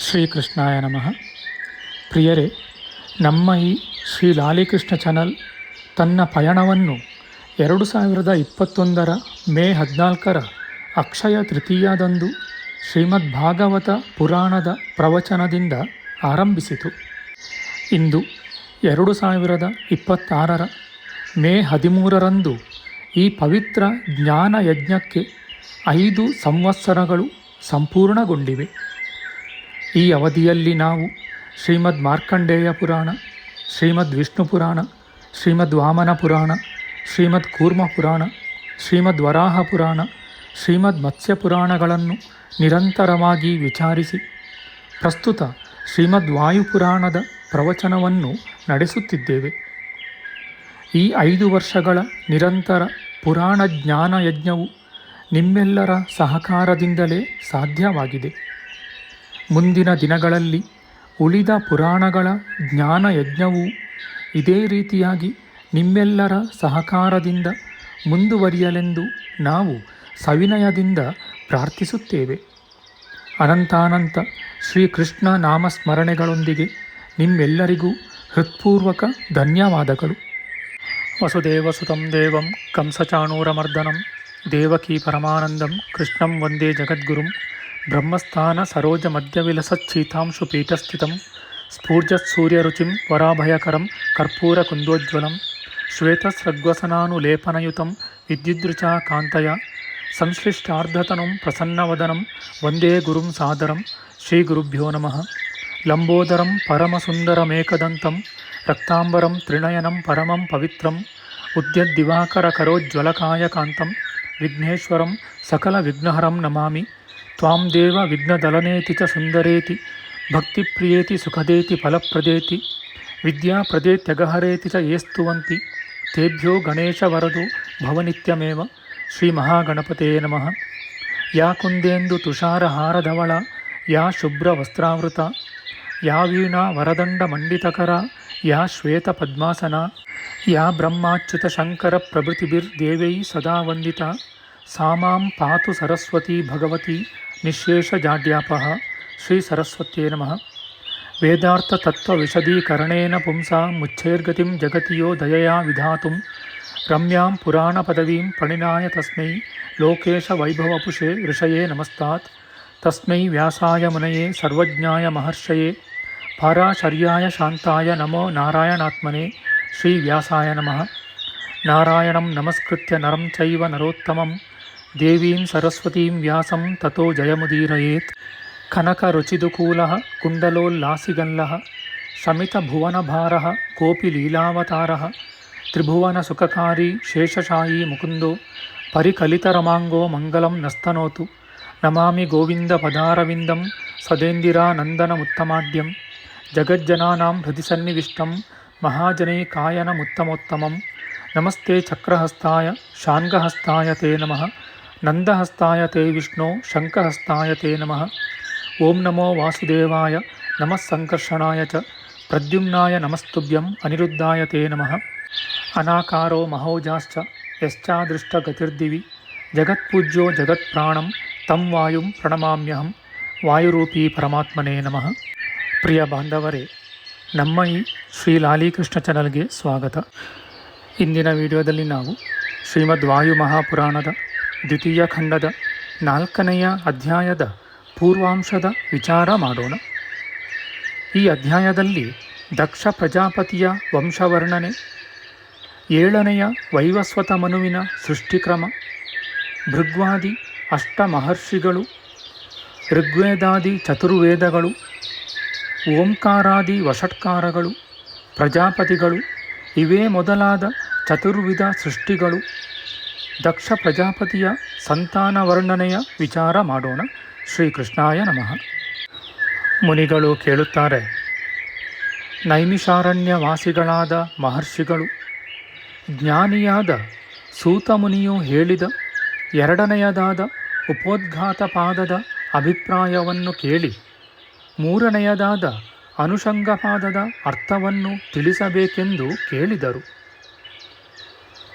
ಶ್ರೀಕೃಷ್ಣಾಯ ನಮಃ. ಪ್ರಿಯರೇ, ನಮ್ಮ ಈ ಶ್ರೀ ಲಾಲಿಕೃಷ್ಣ ಚಾನಲ್ ತನ್ನ ಪಯಣವನ್ನು 2021 ಮೇ 14 ಅಕ್ಷಯ ತೃತೀಯದಂದು ಶ್ರೀಮದ್ ಭಾಗವತ ಪುರಾಣದ ಪ್ರವಚನದಿಂದ ಆರಂಭಿಸಿತು. ಇಂದು 2026 ಮೇ 13ರಂದು ಈ ಪವಿತ್ರ ಜ್ಞಾನ ಯಜ್ಞಕ್ಕೆ 5 ಸಂವತ್ಸರಗಳು ಸಂಪೂರ್ಣಗೊಂಡಿವೆ. ಈ ಅವಧಿಯಲ್ಲಿ ನಾವು ಶ್ರೀಮದ್ ಮಾರ್ಕಂಡೇಯ ಪುರಾಣ, ಶ್ರೀಮದ್ ವಿಷ್ಣು ಪುರಾಣ, ಶ್ರೀಮದ್ ವಾಮನ ಪುರಾಣ, ಶ್ರೀಮದ್ ಕೂರ್ಮ ಪುರಾಣ, ಶ್ರೀಮದ್ ವರಾಹ ಪುರಾಣ, ಶ್ರೀಮದ್ ಮತ್ಸ್ಯ ಪುರಾಣಗಳನ್ನು ನಿರಂತರವಾಗಿ ವಿಚಾರಿಸಿ ಪ್ರಸ್ತುತ ಶ್ರೀಮದ್ ವಾಯುಪುರಾಣದ ಪ್ರವಚನವನ್ನು ನಡೆಸುತ್ತಿದ್ದೇವೆ. ಈ 5 ವರ್ಷಗಳ ನಿರಂತರ ಪುರಾಣ ಜ್ಞಾನ ಯಜ್ಞವು ನಿಮ್ಮೆಲ್ಲರ ಸಹಕಾರದಿಂದಲೇ ಸಾಧ್ಯವಾಗಿದೆ. ಮುಂದಿನ ದಿನಗಳಲ್ಲಿ ಉಳಿದ ಪುರಾಣಗಳ ಜ್ಞಾನ ಯಜ್ಞವೂ ಇದೇ ರೀತಿಯಾಗಿ ನಿಮ್ಮೆಲ್ಲರ ಸಹಕಾರದಿಂದ ಮುಂದುವರಿಯಲೆಂದು ನಾವು ಸವಿನಯದಿಂದ ಪ್ರಾರ್ಥಿಸುತ್ತೇವೆ. ಅನಂತಾನಂತ ಶ್ರೀಕೃಷ್ಣ ನಾಮಸ್ಮರಣೆಗಳೊಂದಿಗೆ ನಿಮ್ಮೆಲ್ಲರಿಗೂ ಹೃತ್ಪೂರ್ವಕ ಧನ್ಯವಾದಗಳು. ವಸುದೇವಸುತಂ ದೇವಂ ಕಂಸಚಾಣೂರಮರ್ದನಂ ದೇವಕೀ ಪರಮಾನಂದಂ ಕೃಷ್ಣಂ ವಂದೇ ಜಗದ್ಗುರುಂ ಬ್ರಹ್ಮಸ್ಥಾನ ಸರೋಜ ಮಧ್ಯವಿಲಸಚ್ಛೀತಾಂಶು ಪೀಠಸ್ಥಿತಂ ಸ್ಫೂರ್ಜತ್ಸೂರ್ಯರುಚಿಂ ವರಾಭಯಕರಂ ಕರ್ಪೂರ ಕುಂದೋಜ್ವಲಂ ಶ್ವೇತಸ್ರಗ್ವಸನಾನುಲೇಪನಯುತಂ ವಿದ್ಯುದ್ರುಚಾ ಕಾಂತಯ ಸಂಶ್ಲಿಷ್ಟಾರ್ಧತನುಂ ಪ್ರಸನ್ನವದನಂ ವಂದೇ ಗುರುಂ ಸಾದರಂ. ಶ್ರೀಗುರುಭ್ಯೋ ನಮಃ. ಲಂಬೋದರಂ ಪರಮಸುಂದರಮೇಕದಂತಂ ರಕ್ತಾಂಬರಂ ತ್ರಿನಯನಂ ಪರಮಂ ಪವಿತ್ರಂ ಉದ್ಯದ್ದಿವಾಕರಕರೋಜ್ವಲಕಾಯಕಾಂತಂ ವಿಘ್ನೇಶ್ವರಂ ಸಕಲ ವಿಘ್ನಹರಂ ನಮಾಮಿ. ತ್ವಾಂ ದೇವ ವಿಘ್ನದಲನೇತಿ ಚ ಸುಂದರೇತಿ ಭಕ್ತಿಪ್ರಿಯೇತಿ ಸುಖದೇತಿ ಫಲಪ್ರದೇತಿ ವಿದ್ಯಾಪ್ರದೇತ್ಯಗಹರೇತಿ ಚ ಯೇಸ್ತುವಂತಿ ತೇಭ್ಯೋ ಗಣೇಶವರದೋ ಭವನಿತ್ಯಮೇವ. ಶ್ರೀ ಮಹಾಗಣಪತೇ ನಮಃ. ಯಾ ಕುಂದೇಂದು ತುಷಾರಹಾರಧವಳ ಯಾ ಶುಭ್ರವಸ್ತ್ರಾವೃತ ಯಾ ವೀಣಾ ವರದಂಡ ಮಂಡಿತಕರ ಯಾ ಶ್ವೇತ ಪದ್ಮಾಸನ ಯಾ ಬ್ರಹ್ಮಾಚ್ಯುತ ಶಂಕರ ಪ್ರಭೃತಿಭಿರ್ದೇವೈ ಸದಾ ವಂದಿತ ಸಾ ಮಾಂ ಪಾತು ಸರಸ್ವತಿ ಭಗವತಿ ನಿಶೇಷಜಾಡ್ಯಾಪಃ. ಶ್ರೀ ಸರಸ್ವತ್ಯೇ ನಮಃ. ವೇದಾರ್ಥತತ್ವವಿಶದೀಕರಣೇನ ಪುಂಸಾಂ ಮುಚ್ಚೈರ್ಗತಿಂ ಜಗತಿಯೋ ದಯಯಾ ವಿಧಾತುಂ ರಮ್ಯಾಂ ಪುರಾಣಪದವೀಂ ಪ್ರಣಿನಾಯ ತಸ್ಮೈ ಲೋಕೇಶ ವೈಭವಪುಷೇ ಋಷಯೇ ನಮಸ್ತಾತ್. ತಸ್ಮೈ ವ್ಯಾಸಾಯ ಮುನಯೇ ಸರ್ವಜ್ಞಾಯ ಮಹರ್ಷಯೇ ಪಾರಾಶರ್ಯಾಯ ಶಾಂತಾಯ ನಮೋ ನಾರಾಯಣಾತ್ಮನೇ. ಶ್ರೀ ವ್ಯಾಸಾಯ ನಮಃ. ನಾರಾಯಣಂ ನಮಸ್ಕೃತ್ಯ ನರಂ ಚೈವ ನರೋತ್ತಮಂ ದೇವೀಂ ಸರಸ್ವತೀಂ ವ್ಯಾಸಂ ತತೋ ಜಯಮುದೀರಯೇತ್. ಕನಕರುಚಿದುಕೂಲಃ ಕುಂಡಲೋಲ್ಲಾಸಿಗಲ್ಲಃ ಶಮಿತಭುವನಭಾರಃ ಕೋಪಿ ಲೀಲಾವತಾರಃ ತ್ರಿಭುವನಸುಖಕಾರಿ ಶೇಷಶಾಯೀ ಮುಕುಂದೋ ಪರಿಕಲಿತರಮಾಂಗೋ ಮಂಗಲಂ ನಸ್ತನೋತು. ನಮಾಮಿ ಗೋವಿಂದ ಪದಾರವಿಂದಂ ಸದೇಂದಿರಾನಂದನಮುತ್ತಮಾಡ್ಯಂ ಜಗಜ್ಜನಾನಾಂ ಹೃದಯ ಸನ್ನಿವಿಷ್ಟಂ ಮಹಾಜನೈಕಾಯನಮುತ್ತಮೋತ್ತಮಂ. ನಮಸ್ತೆ ಚಕ್ರಹಸ್ತಾಯ ಶಾರ್ಂಗಹಸ್ತಾಯ ತೇ ನಮಃ. ನಂದಹಸ್ತಾಯ ತೇ ವಿಷ್ಣೋ ಶಂಖಹಸ್ತಾಯ ತೇ ನಮಃ. ಓಂ ನಮೋ ವಾಸುದೇವಾಯ ನಮಃ ಸಂಕರ್ಷಣಾಯ ಚ ಪ್ರದ್ಯುಮ್ನಾಯ ನಮಸ್ತುಭ್ಯಂ ಅನಿರುದ್ಧಾಯ ತೇ ನಮಃ. ಅನಾಕಾರೋ ಮಹೋಜಾಶ್ಚ ಯಶ್ಚಾದೃಷ್ಟಗತಿರ್ದಿವಿ ಜಗತ್ಪೂಜ್ಯೋ ಜಗತ್ಪ್ರಾಣಂ ತಂ ವಾಯುಂ ಪ್ರಣಮಾಮ್ಯಹಂ. ವಾಯುರೂಪಿ ಪರಮಾತ್ಮನೇ ನಮಃ. ಪ್ರಿಯ ಬಾಂಧವರೇ, ನಮ್ಮ ಈ ಶ್ರೀ ಲಾಲಿಕೃಷ್ಣ ಚಾನಲ್ಗೆ ಸ್ವಾಗತ. ಇಂದಿನ ವಿಡಿಯೋದಲ್ಲಿ ನಾವು ಶ್ರೀಮದ್ ವಾಯು ಮಹಾಪುರಾಣದ ದ್ವಿತೀಯ ಖಂಡದ 4ನೆಯ ಅಧ್ಯಾಯದ ಪೂರ್ವಾಂಶದ ವಿಚಾರ ಮಾಡೋಣ. ಈ ಅಧ್ಯಾಯದಲ್ಲಿ ದಕ್ಷ ಪ್ರಜಾಪತಿಯ ವಂಶವರ್ಣನೆ, 7ನೆಯ ವೈವಸ್ವತ ಮನುವಿನ ಸೃಷ್ಟಿಕ್ರಮ, ಭೃಗ್ವಾದಿ ಅಷ್ಟ ಮಹರ್ಷಿಗಳು, ಋಗ್ವೇದಾದಿ ಚತುರ್ವೇದಗಳು, ಓಂಕಾರಾದಿ ವಷಟ್ಕಾರಗಳು, ಪ್ರಜಾಪತಿಗಳು ಇವೇ ಮೊದಲಾದ ಚತುರ್ವಿಧ ಸೃಷ್ಟಿಗಳು, ದಕ್ಷ ಪ್ರಜಾಪತಿಯ ಸಂತಾನ ವರ್ಣನೆಯ ವಿಚಾರ ಮಾಡೋಣ. ಶ್ರೀಕೃಷ್ಣಾಯ ನಮಃ. ಮುನಿಗಳು ಕೇಳುತ್ತಾರೆ, ನೈಮಿಷಾರಣ್ಯವಾಸಿಗಳಾದ ಮಹರ್ಷಿಗಳು ಜ್ಞಾನಿಯಾದ ಸೂತ ಮುನಿಯು ಹೇಳಿದ 2ನೆಯದಾದ ಉಪೋದ್ಘಾತ ಪಾದದ ಅಭಿಪ್ರಾಯವನ್ನು ಕೇಳಿ 3ನೆಯದಾದ ಅನುಷಂಗಪಾದದ ಅರ್ಥವನ್ನು ತಿಳಿಸಬೇಕೆಂದು ಕೇಳಿದರು.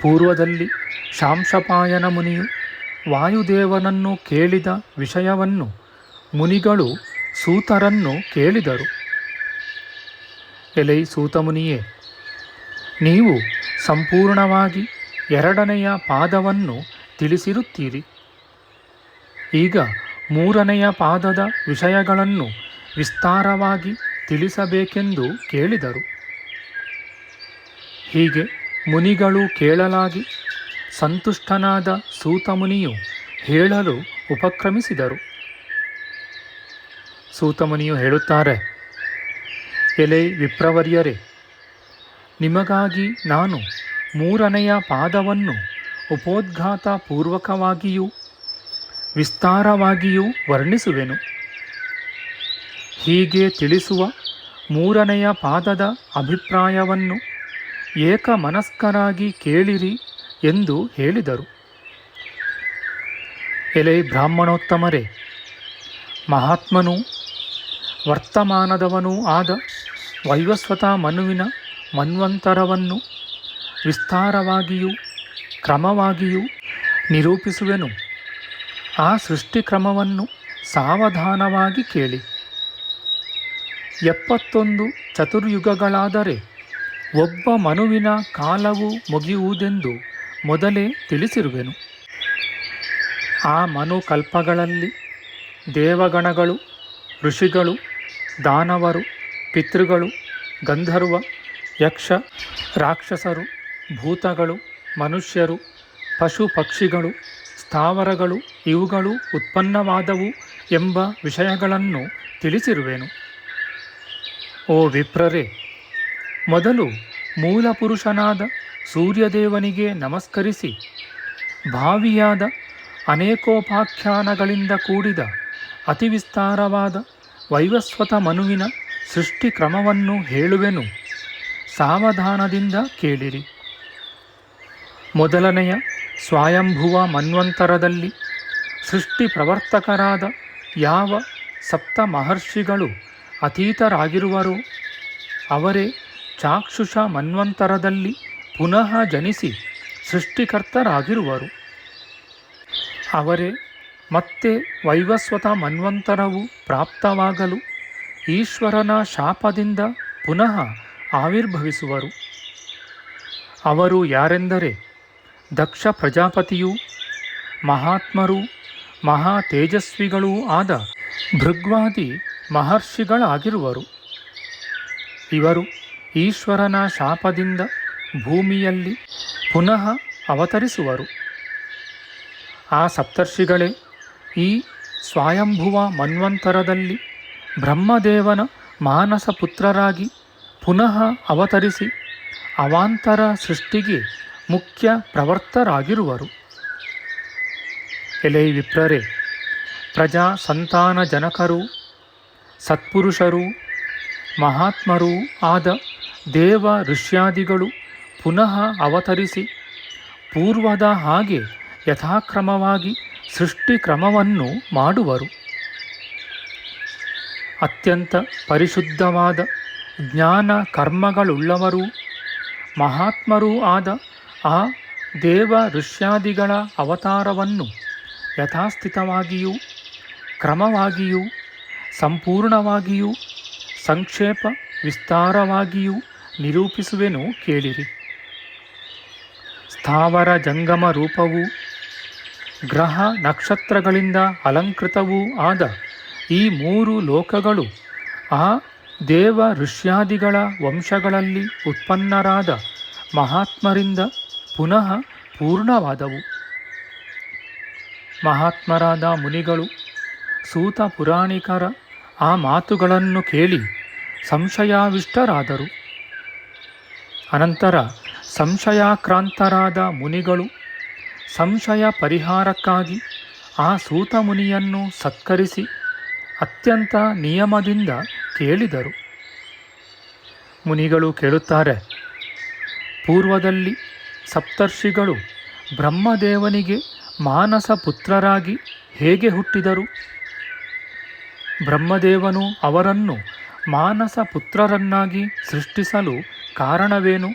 ಪೂರ್ವದಲ್ಲಿ ಶಾಂಶಪಾಯನ ಮುನಿಯು ವಾಯುದೇವನನ್ನು ಕೇಳಿದ ವಿಷಯವನ್ನು ಮುನಿಗಳು ಸೂತರನ್ನು ಕೇಳಿದರು. ಎಲೈ ಸೂತಮುನಿಯೇ, ನೀವು ಸಂಪೂರ್ಣವಾಗಿ ಎರಡನೆಯ ಪಾದವನ್ನು ತಿಳಿಸಿರುತ್ತೀರಿ. ಈಗ ಮೂರನೆಯ ಪಾದದ ವಿಷಯಗಳನ್ನು ವಿಸ್ತಾರವಾಗಿ ತಿಳಿಸಬೇಕೆಂದು ಕೇಳಿದರು. ಹೀಗೆ ಮುನಿಗಳು ಕೇಳಲಾಗಿ ಸಂತುಷ್ಟನಾದ ಸೂತಮುನಿಯು ಹೇಳಲು ಉಪಕ್ರಮಿಸಿದರು. ಸೂತಮುನಿಯು ಹೇಳುತ್ತಾರೆ, ಎಲೈ ವಿಪ್ರವರ್ಯರೇ, ನಿಮಗಾಗಿ ನಾನು ಮೂರನೆಯ ಪಾದವನ್ನು ಉಪೋದ್ಘಾತ ಪೂರ್ವಕವಾಗಿಯೂ ವಿಸ್ತಾರವಾಗಿಯೂ ವರ್ಣಿಸುವೆನು. ಹೀಗೆ ತಿಳಿಸುವ ಮೂರನೆಯ ಪಾದದ ಅಭಿಪ್ರಾಯವನ್ನು ಏಕಮನಸ್ಕರಾಗಿ ಕೇಳಿರಿ ಎಂದು ಹೇಳಿದರು. ಎಲೈ ಬ್ರಾಹ್ಮಣೋತ್ತಮರೇ, ಮಹಾತ್ಮನೂ ವರ್ತಮಾನದವನೂ ಆದ ವೈವಸ್ವತ ಮನುವಿನ ಮನ್ವಂತರವನ್ನು ವಿಸ್ತಾರವಾಗಿಯೂ ಕ್ರಮವಾಗಿಯೂ ನಿರೂಪಿಸುವೆನು. ಆ ಸೃಷ್ಟಿಕ್ರಮವನ್ನು ಸಾವಧಾನವಾಗಿ ಕೇಳಿ. 71 ಚತುರ್ಯುಗಗಳಾದರೆ ಒಬ್ಬ ಮನುವಿನ ಕಾಲವು ಮುಗಿಯುವುದೆಂದು ಮೊದಲೇ ತಿಳಿಸಿರುವೆನು. ಆ ಮನುಕಲ್ಪಗಳಲ್ಲಿ ದೇವಗಣಗಳು, ಋಷಿಗಳು, ದಾನವರು, ಪಿತೃಗಳು, ಗಂಧರ್ವ, ಯಕ್ಷ, ರಾಕ್ಷಸರು, ಭೂತಗಳು, ಮನುಷ್ಯರು, ಪಶು ಪಕ್ಷಿಗಳು, ಸ್ಥಾವರಗಳು ಇವುಗಳು ಉತ್ಪನ್ನವಾದವು ಎಂಬ ವಿಷಯಗಳನ್ನು ತಿಳಿಸಿರುವೆನು. ಓ ವಿಪ್ರರೇ, ಮೊದಲು ಮೂಲಪುರುಷನಾದ ಸೂರ್ಯದೇವನಿಗೆ ನಮಸ್ಕರಿಸಿ ಭಾವಿಯಾದ ಅನೇಕೋಪಾಖ್ಯಾನಗಳಿಂದ ಕೂಡಿದ ಅತಿ ವಿಸ್ತಾರವಾದ ವೈವಸ್ವತ ಮನುವಿನ ಸೃಷ್ಟಿಕ್ರಮವನ್ನು ಹೇಳುವೆನು. ಸಾವಧಾನದಿಂದ ಕೇಳಿರಿ. ಮೊದಲನೆಯ ಸ್ವಯಂಭುವ ಮನ್ವಂತರದಲ್ಲಿ ಸೃಷ್ಟಿ ಪ್ರವರ್ತಕರಾದ ಯಾವ 7 ಮಹರ್ಷಿಗಳು ಅತೀತರಾಗಿರುವರೋ ಅವರೇ ಚಾಕ್ಷುಷ ಮನ್ವಂತರದಲ್ಲಿ ಪುನಃ ಜನಿಸಿ ಸೃಷ್ಟಿಕರ್ತರಾಗಿರುವರು. ಅವರೇ ಮತ್ತೆ ವೈವಸ್ವತ ಮನ್ವಂತರವು ಪ್ರಾಪ್ತವಾಗಲು ಈಶ್ವರನ ಶಾಪದಿಂದ ಪುನಃ ಆವಿರ್ಭವಿಸುವರು. ಅವರು ಯಾರೆಂದರೆ ದಕ್ಷ ಪ್ರಜಾಪತಿಯೂ ಮಹಾತ್ಮರೂ ಮಹಾ ತೇಜಸ್ವಿಗಳೂ ಆದ ಭೃಗ್ವಾದಿ ಮಹರ್ಷಿಗಳಾಗಿರುವರು. ಇವರು ಈಶ್ವರನ ಶಾಪದಿಂದ ಭೂಮಿಯಲ್ಲಿ ಪುನಃ ಅವತರಿಸುವರು. ಆ ಸಪ್ತರ್ಷಿಗಳೇ ಈ ಸ್ವಯಂಭುವ ಮನ್ವಂತರದಲ್ಲಿ ಬ್ರಹ್ಮದೇವನ ಮಾನಸ ಪುತ್ರರಾಗಿ ಪುನಃ ಅವತರಿಸಿ ಅವಾಂತರ ಸೃಷ್ಟಿಗೆ ಮುಖ್ಯ ಪ್ರವರ್ತರಾಗಿರುವರು. ಎಲೈ ವಿಪ್ರರೇ, ಪ್ರಜಾ ಸಂತಾನ ಜನಕರೂ ಸತ್ಪುರುಷರೂ ಮಹಾತ್ಮರೂ ಆದ ದೇವ ಋಷ್ಯಾದಿಗಳು ಪುನಃ ಅವತರಿಸಿ ಪೂರ್ವದ ಹಾಗೆ ಯಥಾಕ್ರಮವಾಗಿ ಸೃಷ್ಟಿಕ್ರಮವನ್ನು ಮಾಡುವರು. ಅತ್ಯಂತ ಪರಿಶುದ್ಧವಾದ ಜ್ಞಾನ ಕರ್ಮಗಳುಳ್ಳವರೂ ಮಹಾತ್ಮರೂ ಆದ ಆ ದೇವ ಋಷ್ಯಾದಿಗಳ ಅವತಾರವನ್ನು ಯಥಾಸ್ಥಿತವಾಗಿಯೂ ಕ್ರಮವಾಗಿಯೂ ಸಂಪೂರ್ಣವಾಗಿಯೂ ಸಂಕ್ಷೇಪ ವಿಸ್ತಾರವಾಗಿಯೂ ನಿರೂಪಿಸುವೆನು, ಕೇಳಿರಿ. ಸ್ಥಾವರ ಜಂಗಮ ರೂಪವೂ ಗ್ರಹ ನಕ್ಷತ್ರಗಳಿಂದ ಅಲಂಕೃತವೂ ಆದ ಈ 3 ಲೋಕಗಳು ಆ ದೇವ ಋಷ್ಯಾದಿಗಳ ವಂಶಗಳಲ್ಲಿ ಉತ್ಪನ್ನರಾದ ಮಹಾತ್ಮರಿಂದ ಪುನಃ ಪೂರ್ಣವಾದವು. ಮಹಾತ್ಮರಾದ ಮುನಿಗಳು ಸೂತ ಪುರಾಣಿಕರ ಆ ಮಾತುಗಳನ್ನು ಕೇಳಿ ಸಂಶಯಾವಿಷ್ಟರಾದರು. ಅನಂತರ ಸಂಶಯಾಕ್ರಾಂತರಾದ ಮುನಿಗಳು ಸಂಶಯ ಪರಿಹಾರಕ್ಕಾಗಿ ಆ ಸೂತ ಮುನಿಯನ್ನು ಸತ್ಕರಿಸಿ ಅತ್ಯಂತ ನಿಯಮದಿಂದ ಕೇಳಿದರು. ಮುನಿಗಳು ಕೇಳುತ್ತಾರೆ, ಪೂರ್ವದಲ್ಲಿ ಸಪ್ತರ್ಷಿಗಳು ಬ್ರಹ್ಮದೇವನಿಗೆ ಮಾನಸ ಪುತ್ರರಾಗಿ ಹೇಗೆ ಹುಟ್ಟಿದರು? ಬ್ರಹ್ಮದೇವನು ಅವರನ್ನು ಮಾನಸ ಪುತ್ರರನ್ನಾಗಿ ಸೃಷ್ಟಿಸಲು ಕಾರಣವೇನು?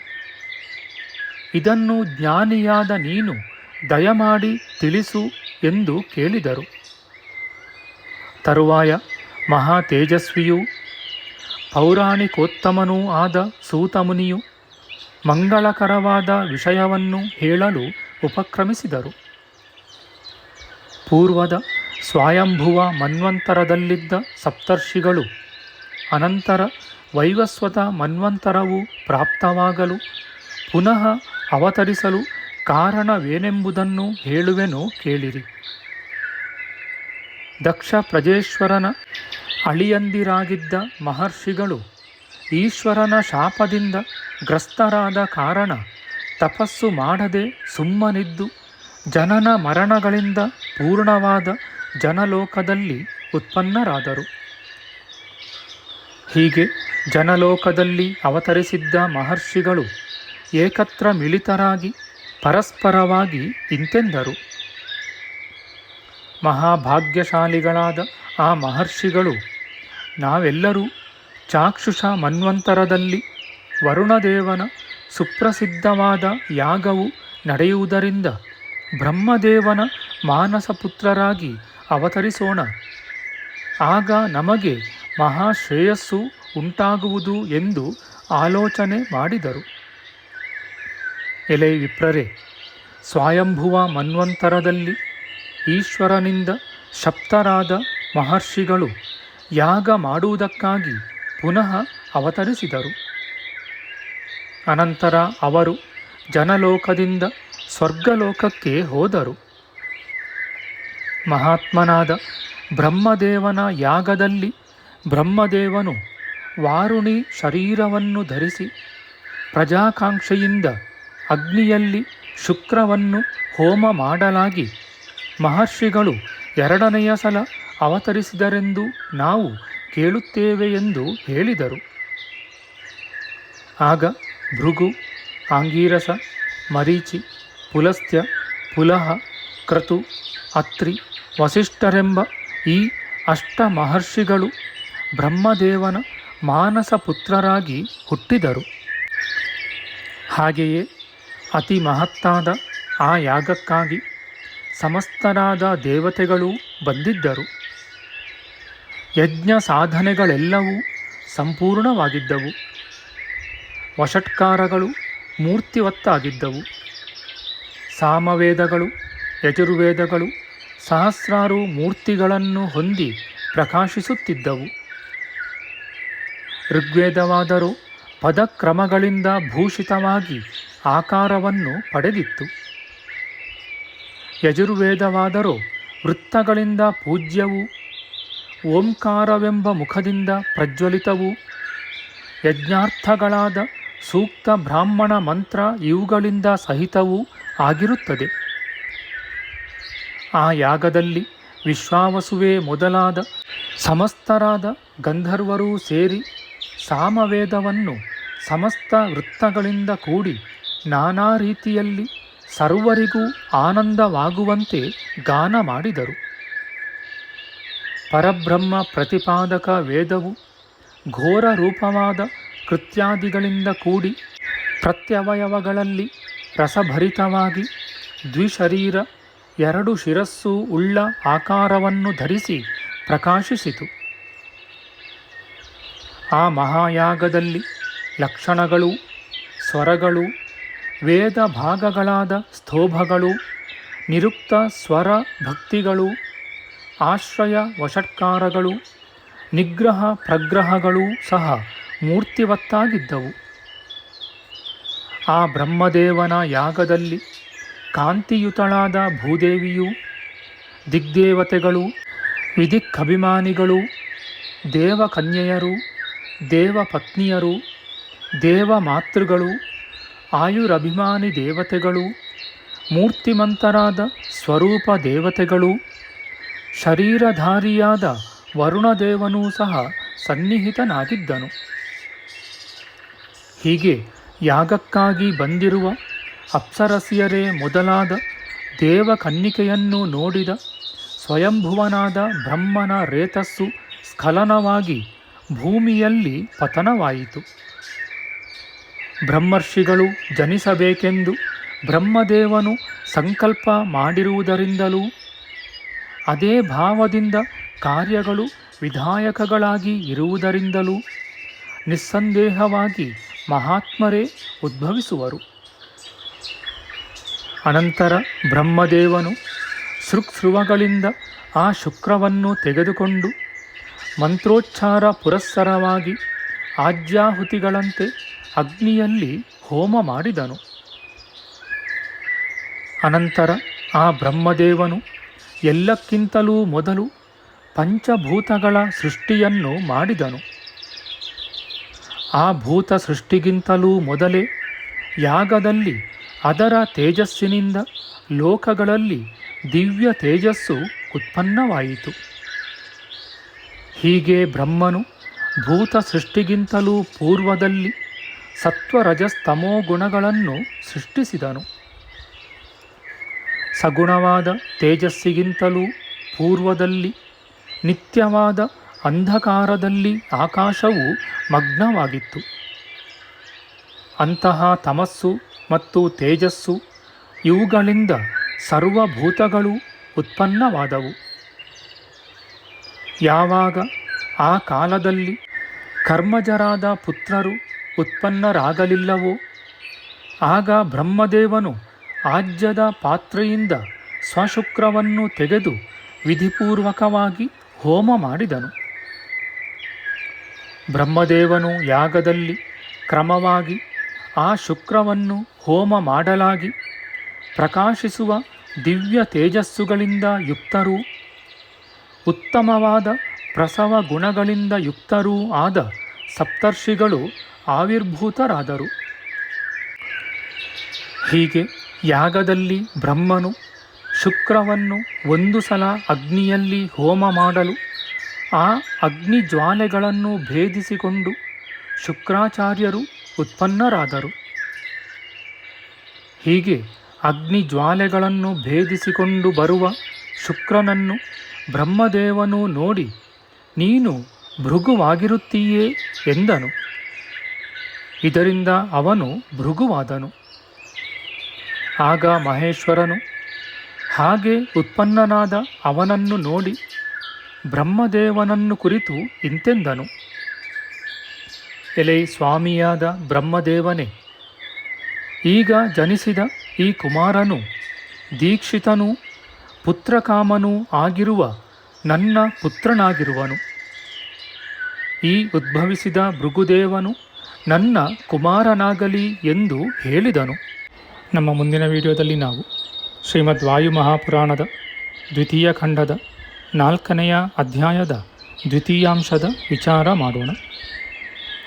ಇದನ್ನು ಜ್ಞಾನಿಯಾದ ನೀನು ದಯಮಾಡಿ ತಿಳಿಸು ಎಂದು ಕೇಳಿದರು. ತರುವಾಯ ಮಹಾ ತೇಜಸ್ವಿಯೂ ಪೌರಾಣಿಕೋತ್ತಮನೂ ಆದ ಸೂತಮುನಿಯು ಮಂಗಳಕರವಾದ ವಿಷಯವನ್ನು ಹೇಳಲು ಉಪಕ್ರಮಿಸಿದರು. ಪೂರ್ವದ ಸ್ವಯಂಭುವ ಮನ್ವಂತರದಲ್ಲಿದ್ದ ಸಪ್ತರ್ಷಿಗಳು ಅನಂತರ ವೈವಸ್ವತ ಮನ್ವಂತರವು ಪ್ರಾಪ್ತವಾಗಲು ಪುನಃ ಅವತರಿಸಲು ಕಾರಣವೇನೆಂಬುದನ್ನು ಹೇಳುವೆನು ಕೇಳಿರಿ. ದಕ್ಷ ಪ್ರಜೇಶ್ವರನ ಅಳಿಯಂದಿರಾಗಿದ್ದ ಮಹರ್ಷಿಗಳು ಈಶ್ವರನ ಶಾಪದಿಂದ ಗ್ರಸ್ತರಾದ ಕಾರಣ ತಪಸ್ಸು ಮಾಡದೆ ಸುಮ್ಮನಿದ್ದು ಜನನ ಮರಣಗಳಿಂದ ಪೂರ್ಣವಾದ ಜನಲೋಕದಲ್ಲಿ ಉತ್ಪನ್ನರಾದರು. ಹೀಗೆ ಜನಲೋಕದಲ್ಲಿ ಅವತರಿಸಿದ್ದ ಮಹರ್ಷಿಗಳು ಏಕತ್ರ ಮಿಳಿತರಾಗಿ ಪರಸ್ಪರವಾಗಿ ಇಂತೆಂದರು. ಮಹಾಭಾಗ್ಯಶಾಲಿಗಳಾದ ಆ ಮಹರ್ಷಿಗಳು ನಾವೆಲ್ಲರೂ ಚಾಕ್ಷುಷ ಮನ್ವಂತರದಲ್ಲಿ ವರುಣದೇವನ ಸುಪ್ರಸಿದ್ಧವಾದ ಯಾಗವು ನಡೆಯುವುದರಿಂದ ಬ್ರಹ್ಮದೇವನ ಮಾನಸಪುತ್ರರಾಗಿ ಅವತರಿಸೋಣ. ಆಗ ನಮಗೆ ಮಹಾಶ್ರೇಯಸ್ಸು ಉಂಟಾಗುವುದು ಎಂದು ಆಲೋಚನೆ ಮಾಡಿದರು. ಎಲೆ ವಿಪ್ರರೇ, ಸ್ವಯಂಭುವ ಮನ್ವಂತರದಲ್ಲಿ ಈಶ್ವರನಿಂದ ಶಪ್ತರಾದ ಮಹರ್ಷಿಗಳು ಯಾಗ ಮಾಡುವುದಕ್ಕಾಗಿ ಪುನಃ ಅವತರಿಸಿದರು. ಅನಂತರ ಅವರು ಜನಲೋಕದಿಂದ ಸ್ವರ್ಗಲೋಕಕ್ಕೆ ಹೋದರು. ಮಹಾತ್ಮನಾದ ಬ್ರಹ್ಮದೇವನ ಯಾಗದಲ್ಲಿ ಬ್ರಹ್ಮದೇವನು ವಾರುಣಿ ಶರೀರವನ್ನು ಧರಿಸಿ ಪ್ರಜಾಕಾಂಕ್ಷೆಯಿಂದ ಅಗ್ನಿಯಲ್ಲಿ ಶುಕ್ರವನ್ನು ಹೋಮ ಮಾಡಲಾಗಿ ಮಹರ್ಷಿಗಳು ಎರಡನೆಯ ಸಲ ಅವತರಿಸಿದರೆಂದು ನಾವು ಕೇಳುತ್ತೇವೆ ಎಂದು ಹೇಳಿದರು. ಆಗ ಭೃಗು, ಆಂಗೀರಸ, ಮರೀಚಿ, ಪುಲಸ್ತ್ಯ, ಪುಲಹ, ಕ್ರತು, ಅತ್ರಿ, ವಸಿಷ್ಠರೆಂಬ ಈ ಅಷ್ಟ ಮಹರ್ಷಿಗಳು ಬ್ರಹ್ಮದೇವನ ಮಾನಸ ಪುತ್ರರಾಗಿ ಹುಟ್ಟಿದರು. ಹಾಗೆಯೇ ಅತಿ ಮಹತ್ತಾದ ಆ ಯಾಗಕ್ಕಾಗಿ ಸಮಸ್ತರಾದ ದೇವತೆಗಳೂ ಬಂದಿದ್ದರು. ಯಜ್ಞ ಸಾಧನೆಗಳೆಲ್ಲವೂ ಸಂಪೂರ್ಣವಾಗಿದ್ದವು. ವಷಟ್ಕಾರಗಳು ಮೂರ್ತಿವತ್ತಾಗಿದ್ದವು. ಸಾಮವೇದಗಳು, ಯಜುರ್ವೇದಗಳು ಸಹಸ್ರಾರು ಮೂರ್ತಿಗಳನ್ನು ಹೊಂದಿ ಪ್ರಕಾಶಿಸುತ್ತಿದ್ದವು. ಋಗ್ವೇದವಾದರೂ ಪದಕ್ರಮಗಳಿಂದ ಭೂಷಿತವಾಗಿ ಆಕಾರವನ್ನು ಪಡೆದಿತ್ತು. ಯಜುರ್ವೇದವಾದರೂ ವೃತ್ತಗಳಿಂದ ಪೂಜ್ಯವೂ ಓಂಕಾರವೆಂಬ ಮುಖದಿಂದ ಪ್ರಜ್ವಲಿತವೂ ಯಜ್ಞಾರ್ಥಗಳಾದ ಸೂಕ್ತ ಬ್ರಾಹ್ಮಣ ಮಂತ್ರ ಇವುಗಳಿಂದ ಸಹಿತವೂ ಆಗಿರುತ್ತದೆ. ಆ ಯಾಗದಲ್ಲಿ ವಿಶ್ವಾವಸುವೆ ಮೊದಲಾದ ಸಮಸ್ತರಾದ ಗಂಧರ್ವರೂ ಸೇರಿ ಸಾಮವೇದವನ್ನು ಸಮಸ್ತ ವೃತ್ತಗಳಿಂದ ಕೂಡಿ ನಾನಾ ರೀತಿಯಲ್ಲಿ ಸರ್ವರಿಗೂ ಆನಂದವಾಗುವಂತೆ ಗಾನ ಮಾಡಿದರು. ಪರಬ್ರಹ್ಮ ಪ್ರತಿಪಾದಕ ವೇದವು ಘೋರ ರೂಪವಾದ ಕೃತ್ಯಾದಿಗಳಿಂದ ಕೂಡಿ ಪ್ರತ್ಯವಯವಗಳಲ್ಲಿ ರಸಭರಿತವಾಗಿ ದ್ವಿಶರೀರ ಎರಡು ಶಿರಸ್ಸು ಉಳ್ಳ ಆಕಾರವನ್ನು ಧರಿಸಿ ಪ್ರಕಾಶಿಸಿತು. ಆ ಮಹಾಯಾಗದಲ್ಲಿ ಲಕ್ಷಣಗಳು, ಸ್ವರಗಳು, ವೇದ ಭಾಗಗಳಾದ ಸ್ತೋಭಗಳು, ನಿರುಕ್ತ ಸ್ವರ ಭಕ್ತಿಗಳು, ಆಶ್ರಯ ವಷಟ್ಕಾರಗಳು, ನಿಗ್ರಹ ಪ್ರಗ್ರಹಗಳೂ ಸಹ ಮೂರ್ತಿವತ್ತಾಗಿದ್ದವು. ಆ ಬ್ರಹ್ಮದೇವನ ಯಾಗದಲ್ಲಿ ಕಾಂತಿಯುತಳಾದ ಭೂದೇವಿಯೂ ದಿಗ್ದೇವತೆಗಳು, ವಿಧಿಕ್ಕಭಿಮಾನಿಗಳು, ದೇವಕನ್ಯೆಯರು, ದೇವಪತ್ನಿಯರು, ದೇವಮಾತೃಗಳು, ಆಯುರಭಿಮಾನಿ ದೇವತೆಗಳು, ಮೂರ್ತಿಮಂತರಾದ ಸ್ವರೂಪ ದೇವತೆಗಳು, ಶರೀರಧಾರಿಯಾದ ವರುಣದೇವನೂ ಸಹ ಸನ್ನಿಹಿತನಾಗಿದ್ದನು. ಹೀಗೆ ಯಾಗಕ್ಕಾಗಿ ಬಂದಿರುವ ಅಪ್ಸರಸಿಯರೇ ಮೊದಲಾದ ದೇವಕನ್ನಿಕೆಯನ್ನು ನೋಡಿದ ಸ್ವಯಂಭುವನಾದ ಬ್ರಹ್ಮನ ರೇತಸ್ಸು ಸ್ಖಲನವಾಗಿ ಭೂಮಿಯಲ್ಲಿ ಪತನವಾಯಿತು. ಬ್ರಹ್ಮರ್ಷಿಗಳು ಜನಿಸಬೇಕೆಂದು ಬ್ರಹ್ಮದೇವನು ಸಂಕಲ್ಪ ಮಾಡಿರುವುದರಿಂದಲೂ ಅದೇ ಭಾವದಿಂದ ಕಾರ್ಯಗಳು ವಿಧಾಯಕಗಳಾಗಿ ಇರುವುದರಿಂದಲೂ ನಿಸ್ಸಂದೇಹವಾಗಿ ಮಹಾತ್ಮರೇ ಉದ್ಭವಿಸುವರು. ಅನಂತರ ಬ್ರಹ್ಮದೇವನು ಸೃಕ್ಸೃವಗಳಿಂದ ಆ ಶುಕ್ರವನ್ನು ತೆಗೆದುಕೊಂಡು ಮಂತ್ರೋಚ್ಚಾರ ಪುರಸ್ಸರವಾಗಿ ಆಜ್ಯಾಹುತಿಗಳಂತೆ ಅಗ್ನಿಯಲ್ಲಿ ಹೋಮ ಮಾಡಿದನು. ಅನಂತರ ಆ ಬ್ರಹ್ಮದೇವನು ಎಲ್ಲಕ್ಕಿಂತಲೂ ಮೊದಲು ಪಂಚಭೂತಗಳ ಸೃಷ್ಟಿಯನ್ನು ಮಾಡಿದನು. ಆ ಭೂತ ಸೃಷ್ಟಿಗಿಂತಲೂ ಮೊದಲೇ ಯಾಗದಲ್ಲಿ ಅದರ ತೇಜಸ್ಸಿನಿಂದ ಲೋಕಗಳಲ್ಲಿ ದಿವ್ಯ ತೇಜಸ್ಸು ಉತ್ಪನ್ನವಾಯಿತು. ಹೀಗೆ ಬ್ರಹ್ಮನು ಭೂತ ಸೃಷ್ಟಿಗಿಂತಲೂ ಪೂರ್ವದಲ್ಲಿ ಸತ್ವರಜಸ್ತಮೋ ಗುಣಗಳನ್ನು ಸೃಷ್ಟಿಸಿದನು. ಸಗುಣವಾದ ತೇಜಸ್ಸಿಗಿಂತಲೂ ಪೂರ್ವದಲ್ಲಿ ನಿತ್ಯವಾದ ಅಂಧಕಾರದಲ್ಲಿ ಆಕಾಶವು ಮಗ್ನವಾಗಿತ್ತು. ಅಂತಹ ತಮಸ್ಸು ಮತ್ತು ತೇಜಸ್ಸು ಇವುಗಳಿಂದ ಸರ್ವಭೂತಗಳು ಉತ್ಪನ್ನವಾದವು. ಯಾವಾಗ ಆ ಕಾಲದಲ್ಲಿ ಕರ್ಮಜರಾದ ಪುತ್ರರು ಉತ್ಪನ್ನರಾಗಲಿಲ್ಲವೋ ಆಗ ಬ್ರಹ್ಮದೇವನು ಆಜ್ಯದ ಪಾತ್ರೆಯಿಂದ ಸ್ವಶುಕ್ರವನ್ನು ತೆಗೆದು ವಿಧಿಪೂರ್ವಕವಾಗಿ ಹೋಮ ಮಾಡಿದನು. ಬ್ರಹ್ಮದೇವನು ಯಾಗದಲ್ಲಿ ಕ್ರಮವಾಗಿ ಆ ಶುಕ್ರವನ್ನು ಹೋಮ ಮಾಡಲಾಗಿ ಪ್ರಕಾಶಿಸುವ ದಿವ್ಯ ತೇಜಸ್ಸುಗಳಿಂದ ಯುಕ್ತರೂ ಉತ್ತಮವಾದ ಪ್ರಸವ ಗುಣಗಳಿಂದ ಯುಕ್ತರೂ ಆದ ಸಪ್ತರ್ಷಿಗಳು ಆವಿರ್ಭೂತರಾದರು. ಹೀಗೆ ಯಾಗದಲ್ಲಿ ಬ್ರಹ್ಮನು ಶುಕ್ರವನ್ನು ಒಂದು ಸಲ ಅಗ್ನಿಯಲ್ಲಿ ಹೋಮ ಮಾಡಲು ಆ ಅಗ್ನಿ ಜ್ವಾಲೆಗಳನ್ನು ಭೇದಿಸಿಕೊಂಡು ಶುಕ್ರಾಚಾರ್ಯರು ಉತ್ಪನ್ನರಾದರು. ಹೀಗೆ ಅಗ್ನಿ ಜ್ವಾಲೆಗಳನ್ನು ಭೇದಿಸಿಕೊಂಡು ಬರುವ ಶುಕ್ರನನ್ನು ಬ್ರಹ್ಮದೇವನು ನೋಡಿ ನೀನು ಭೃಗುವಾಗಿರುತ್ತೀಯೇ ಎಂದನು. ಇದರಿಂದ ಅವನು ಭೃಗುವಾದನು. ಆಗ ಮಹೇಶ್ವರನು ಹಾಗೆ ಉತ್ಪನ್ನನಾದ ಅವನನ್ನು ನೋಡಿ ಬ್ರಹ್ಮದೇವನನ್ನು ಕುರಿತು ಇಂತೆಂದನು. ಎಲೆ ಸ್ವಾಮಿಯಾದ ಬ್ರಹ್ಮದೇವನೇ, ಈಗ ಜನಿಸಿದ ಈ ಕುಮಾರನು ದೀಕ್ಷಿತನೂ ಪುತ್ರಕಾಮನೂ ಆಗಿರುವ ನನ್ನ ಪುತ್ರನಾಗಿರುವನು. ಈ ಉದ್ಭವಿಸಿದ ಭೃಗುದೇವನು ನನ್ನ ಕುಮಾರನಾಗಲಿ ಎಂದು ಹೇಳಿದನು. ನಮ್ಮ ಮುಂದಿನ ವಿಡಿಯೋದಲ್ಲಿ ನಾವು ಶ್ರೀಮದ್ ವಾಯು ಮಹಾಪುರಾಣದ ದ್ವಿತೀಯ ಖಂಡದ 4ನೆಯ ಅಧ್ಯಾಯದ ದ್ವಿತೀಯಾಂಶದ ವಿಚಾರ ಮಾಡೋಣ.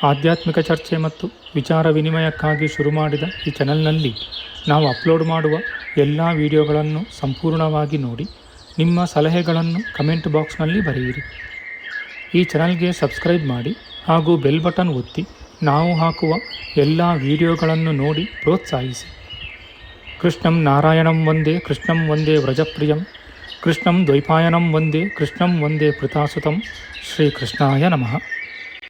ಆಧ್ಯಾತ್ಮಿಕ ಚರ್ಚೆ ಮತ್ತು ವಿಚಾರ ವಿನಿಮಯಕ್ಕಾಗಿ ಶುರು ಮಾಡಿದ ಈ ಚಾನೆಲ್ನಲ್ಲಿ ನಾವು ಅಪ್ಲೋಡ್ ಮಾಡುವ ಎಲ್ಲ ವಿಡಿಯೋಗಳನ್ನು ಸಂಪೂರ್ಣವಾಗಿ ನೋಡಿ ನಿಮ್ಮ ಸಲಹೆಗಳನ್ನು ಕಮೆಂಟ್ ಬಾಕ್ಸ್ನಲ್ಲಿ ಬರೆಯಿರಿ. ಈ ಚಾನೆಲ್ಗೆ ಸಬ್ಸ್ಕ್ರೈಬ್ ಮಾಡಿ ಹಾಗೂ ಬೆಲ್ ಬಟನ್ ಒತ್ತಿ ನಾವು ಹಾಕುವ ಎಲ್ಲ ವಿಡಿಯೋಗಳನ್ನು ನೋಡಿ ಪ್ರೋತ್ಸಾಹಿಸಿ. ಕೃಷ್ಣಂ ನಾರಾಯಣಂ ವಂದೇ ಕೃಷ್ಣಂ ವಂದೇ ವ್ರಜಪ್ರಿಯಂ ಕೃಷ್ಣಂ ದ್ವೈಪಾಯನಂ ವಂದೇ ಕೃಷ್ಣಂ ವಂದೇ ಪೃಥಾಸುತಂ ಶ್ರೀಕೃಷ್ಣಾಯ ನಮಃ.